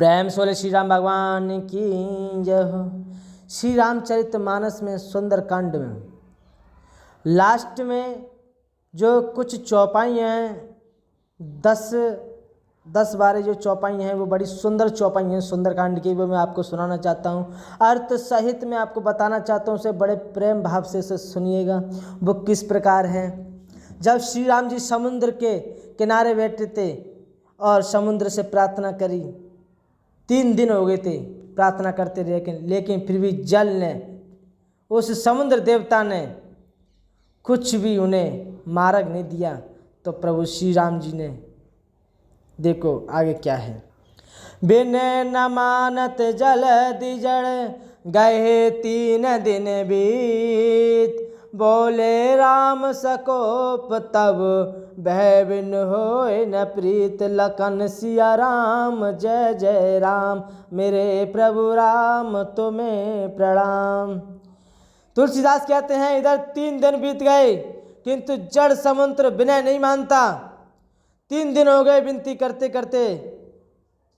प्रेम से बोले श्री राम भगवान की जय हो। श्री रामचरितमानस में सुंदरकांड में लास्ट में जो कुछ चौपाई हैं, 10-12 जो चौपाई हैं वो बड़ी सुंदर चौपाई हैं सुंदरकांड की, वो मैं आपको सुनाना चाहता हूँ। अर्थ सहित मैं आपको बताना चाहता हूँ, उसे बड़े प्रेम भाव से इसे सुनिएगा। वो किस प्रकार है। जब श्री राम जी समुद्र के किनारे बैठे थे और समुद्र से प्रार्थना करी, 3 दिन हो गए थे प्रार्थना करते रहे, लेकिन फिर भी जल ने, उस समुद्र देवता ने कुछ भी उन्हें मार्ग नहीं दिया। तो प्रभु श्री राम जी ने, देखो आगे क्या है। बिन न मानत जल दिजड़ गए 3 दिन बीत, बोले राम सकोप तब भय बिन होए न प्रीत, लखन सिया राम जय जय राम, मेरे प्रभु राम तुम्हें प्रणाम। तुलसीदास कहते हैं इधर 3 दिन बीत गए किंतु जड़ समुद्र विनय नहीं मानता। 3 दिन हो गए विनती करते करते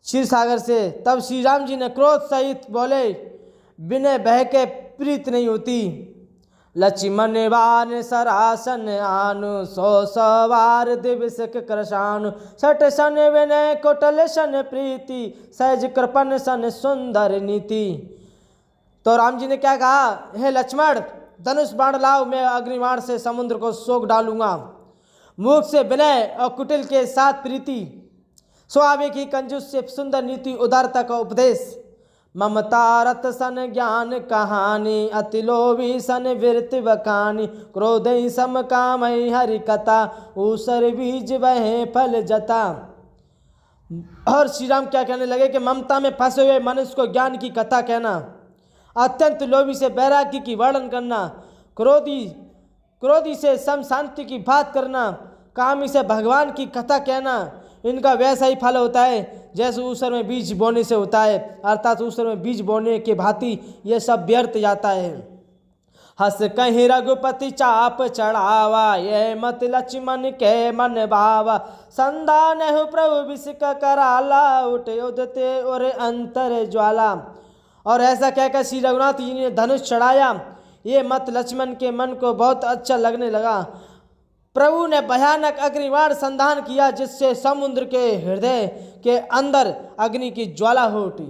क्षीर सागर से। तब श्री राम जी ने क्रोध सहित बोले, विनय बह के प्रीत नहीं होती। लक्ष्मण बान सरासन आनु, 100 सवार दिवसक करशानु, 60 सन विनय कोटल सन प्रीति, सहज कृपन सन सुंदर नीति। तो राम जी ने क्या कहा, हे लक्ष्मण धनुष बाण लाओ, मैं अग्निबाण से समुद्र को सोख डालूंगा। मुख से विनय और कुटिल के साथ प्रीति, स्वाभाविक ही कंजूस से सुंदर नीति, उदारता का उपदेश। ममता रत सन ज्ञान कहानी, अति लोभी सन विरत बखानी, क्रोध सम काम हरि कथा, ऊसर बीज बहे फल जता। और श्री राम क्या कहने लगे कि ममता में फंसे हुए मनुष्य को ज्ञान की कथा कहना, अत्यंत लोभी से वैराग्य की वर्णन करना, क्रोधी से सम शांति की बात करना, कामी से भगवान की कथा कहना, इनका वैसा ही फल होता है जैसे ऊसर में बीज बोने से होता है। अर्थात ऊसर में बीज बोने के भांति ये सब व्यर्थ जाता है। हस कहीं रघुपति चाप चढ़ावा, ये मत लक्ष्मण के मन भावा, संधान हो प्रभु विषक कराला, उठे उदते और अंतर ज्वाला। और ऐसा कहकर श्री रघुनाथ जी ने धनुष चढ़ाया। ये मत लक्ष्मण के मन को बहुत अच्छा लगने लगा। प्रभु ने भयानक अग्निबाण संधान किया, जिससे समुद्र के हृदय के अंदर अग्नि की ज्वाला हो उठी।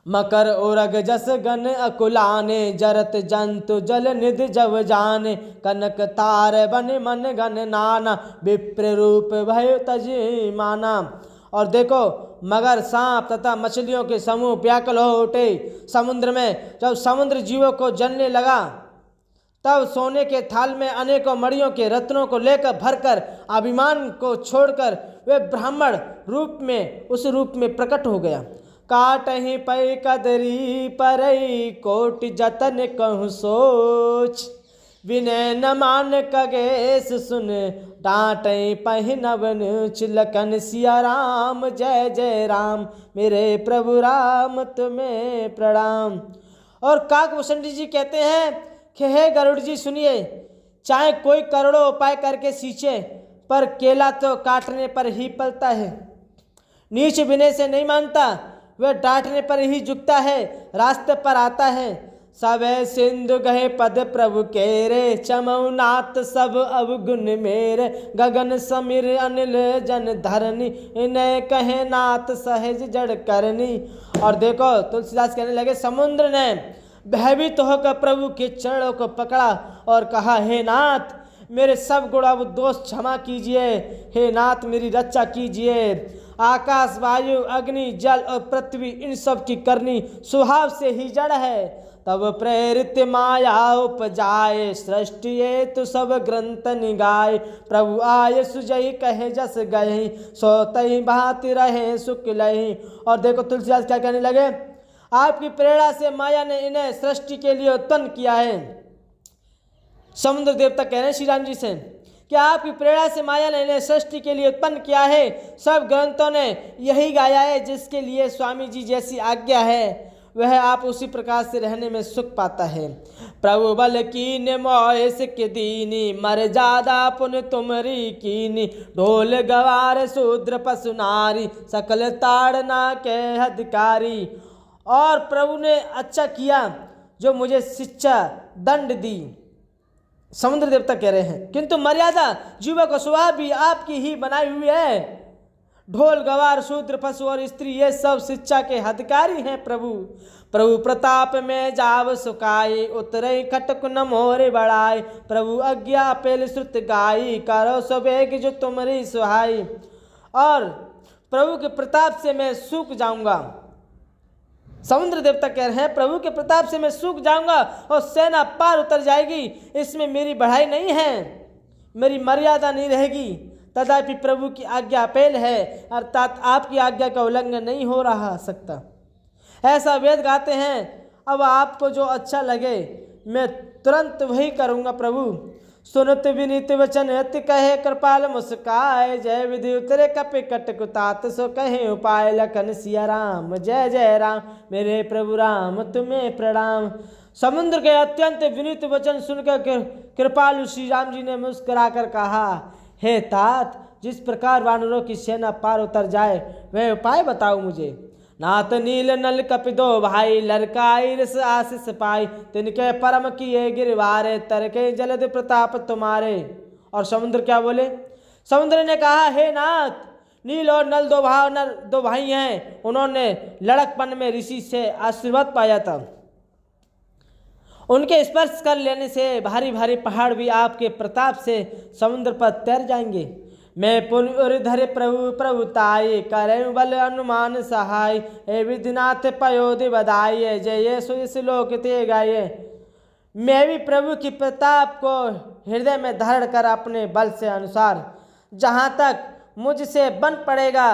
मकर ओरग जस गन अकुलाने, जरत जंतु जल निधि जब जाने, कनक तार बन मन गन नाना, विप्र रूप भय तजी माना। और देखो मगर, सांप तथा मछलियों के समूह व्याकुल हो उठे समुद्र में। जब समुद्र जीवों को जलने लगा, तब सोने के थाल में अनेकों मणियों के रत्नों को लेकर भरकर अभिमान को छोड़कर वे ब्राह्मण रूप में, उस रूप में प्रकट हो गया। काट ही पै कदरी परई, कोटि जतन कहूँ सोच, विनय न मान कगेश सुन, डांटे पहिनव नुच, लखन सिया राम जय जय राम, मेरे प्रभु राम तुम्हें प्रणाम। और काकभूषण जी कहते हैं कि हे गरुड़ जी सुनिए, चाहे कोई करोड़ों उपाय करके सींचे, पर केला तो काटने पर ही पलता है। नीच विनय से नहीं मानता, वह डांटने पर ही झुकता है, रास्ते पर आता है। सब सिंधु गहे पद प्रभु केरे, चमौनाथ सब अवगुण मेरे, गगन समीर अनिल जन धरनी, इन्हें कहे नाथ सहज जड़ करनी। और देखो तुलसीदास कहने लगे, समुद्र ने भयभीत होकर प्रभु के चरणों को पकड़ा और कहा, हे नाथ मेरे सब गुण दोष क्षमा कीजिए, हे नाथ मेरी रक्षा कीजिए। आकाश वायु अग्नि जल और पृथ्वी इन सब की करनी स्वभाव से ही जड़ है, तब प्रेरित माया उपजाए, सृष्टि ये तो सब ग्रंथ निगाए, प्रभु आय सुजई कहे जस गए, सोतई भांति रहे सुख लही। और देखो तुलसीदास क्या कहने लगे, आपकी प्रेरणा से माया ने इन्हें सृष्टि के लिए उत्पन्न किया है। समुद्र देवता कह रहे हैं श्री राम जी से कि आपकी प्रेरणा से माया ने इन्हें सृष्टि के लिए उत्पन्न किया है। सब ग्रंथों ने यही गाया है जिसके लिए स्वामी जी जैसी आज्ञा है। वह आप उसी प्रकार से रहने में सुख पाता है। प्रभु बल कीन मोयस के दीनी, मर्यादा पुन तुमरी कीनी, ढोल गवार शूद्र पशु नारी, सकल ताड़ना के अधिकारी। और प्रभु ने अच्छा किया जो मुझे शिक्षा दंड दी, समुद्र देवता कह रहे हैं, किंतु मर्यादा जीवा को स्वभाव भी आपकी ही बनाई हुई है। ढोल गवार शूद्र पशु और स्त्री ये सब शिक्षा के अधिकारी हैं। प्रभु प्रताप में जाव सुकाई, उतरे खटक न मोरे बढ़ाई, प्रभु आज्ञा पेल श्रुत गाई, करो सवेग जो तुम्हारी सुहाई। और प्रभु के प्रताप से मैं सूख जाऊंगा, समुद्र देवता कह रहे हैं, प्रभु के प्रताप से मैं सूख जाऊंगा और सेना पार उतर जाएगी। इसमें मेरी बढ़ाई नहीं है, मेरी मर्यादा नहीं रहेगी, तथापि प्रभु की आज्ञा पेल है, अर्थात आपकी आज्ञा का उल्लंघन नहीं हो रहा सकता। ऐसा वेद गाते हैं। अब आपको जो अच्छा लगे मैं तुरंत वही करूँगा। प्रभु सुनत विनीत वचन अति कहे, कृपाल मुस्काए, जय विधि उतरे कपि कटकुतात, सो कहे उपाय लखन सिया राम, जय जय राम मेरे प्रभु राम तुम्हें प्रणाम। समुद्र के अत्यंत विनीत वचन सुनकर कृपालु श्री राम जी ने मुस्कुराकर कहा, हे तात, जिस प्रकार वानरों की सेना पार उतर जाए वह उपाय बताओ मुझे। नाथ नील नल कपिदो भाई, लड़काई रस आशीष पाई, तिनके परम किए गिरवारे, तरके जलद प्रताप तुम्हारे। और समुद्र क्या बोले? समुद्र ने कहा, हे नाथ, नील और नल दो भाई हैं, उन्होंने लड़कपन में ऋषि से आशीर्वाद पाया था। उनके स्पर्श कर लेने से भारी भारी पहाड़ भी आपके प्रताप से समुद्र पर तैर जाएंगे। मैं पुण्य धरे प्रभु ताई, करे बल अनुमान सहाय, हे विधिनाथ पयोधि बधाई, जय सुयस लोक ते गाये। मैं भी प्रभु की प्रताप को हृदय में धारण कर अपने बल से अनुसार जहाँ तक मुझसे बन पड़ेगा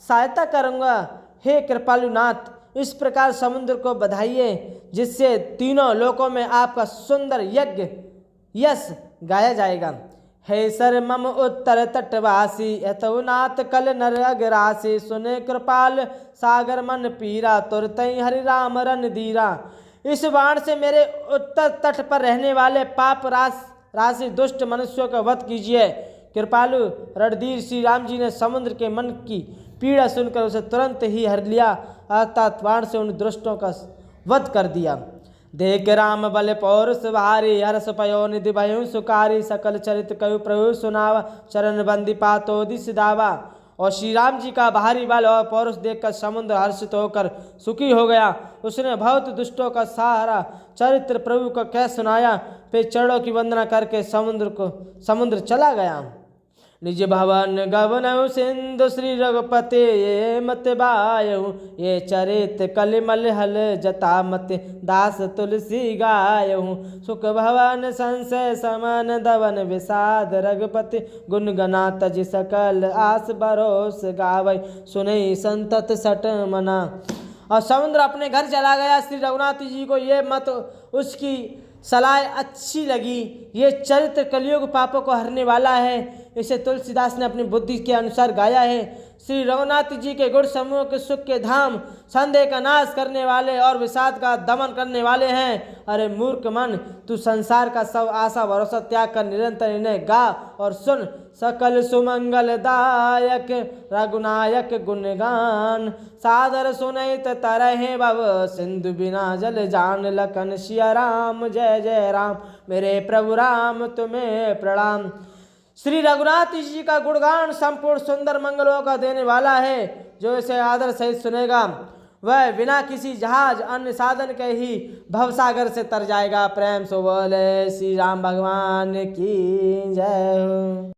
सहायता करूँगा। हे कृपालुनाथ, इस प्रकार समुद्र को बधाइए जिससे तीनों लोकों में आपका सुंदर यज्ञ यश गाया जाएगा। हे सर मम उत्तर तटवासी, यथुनाथ कल नर अगरासी, सुने कृपाल सागर मन पीरा, तुरतई हरि राम रन धीरा। इस बाण से मेरे उत्तर तट पर रहने वाले पाप राशि दुष्ट मनुष्यों का वध कीजिए। कृपालु रणधीर श्री राम जी ने समुद्र के मन की पीड़ा सुनकर उसे तुरंत ही हर लिया, अर्थात बाण से उन दुष्टों का वध कर दिया। देख राम बल पौरुष भारी, हर्ष पयो निधि भयु सुकारी, सकल चरित कयु प्रभु सुनावा, चरण बंदी पातो दिस दावा। और श्री राम जी का भारी बल और पौरुष देखकर समुद्र हर्षित होकर सुखी हो गया। उसने बहुत दुष्टों का सारा चरित्र प्रभु को कह सुनाया, फिर चरणों की वंदना करके समुद्र चला गया। निज भवन गवनऊ सिंधु श्री रघुपति, ये मत बायऊ, ये चरित कलिमल हल जता मत, दास तुलसी गायऊ। सुख भवन संशय समन दवन, विषाद रघुपति, गुण गना तज सकल आस भरोस गावै, सुनई संतत सट मना। और समुद्र अपने घर चला गया। श्री रघुनाथ जी को ये मत उसकी सलाह अच्छी लगी। ये चरित्र कलियुग पापों को हरने वाला है। इसे तुलसीदास ने अपनी बुद्धि के अनुसार गाया है। श्री रघुनाथ जी के गुण समूह के सुख के धाम, संदेह का नाश करने वाले और विषाद का दमन करने वाले हैं। अरे मूर्ख मन, तू संसार का सब आशा भरोसा त्याग कर निरंतर इन्हें गा और सुन। सकल सुमंगलदायक रघुनायक गुणगान, सादर सुनैत तरह भव, सिंधु बिना जल जान, लखन सिया राम जय जय राम मेरे प्रभु राम तुम्हें प्रणाम। श्री रघुनाथ जी का गुणगान संपूर्ण सुंदर मंगलों का देने वाला है। जो इसे आदर सहित सुनेगा वह बिना किसी जहाज अन्य साधन के ही भवसागर से तर जाएगा। प्रेम से बोले श्री राम भगवान की जय हो।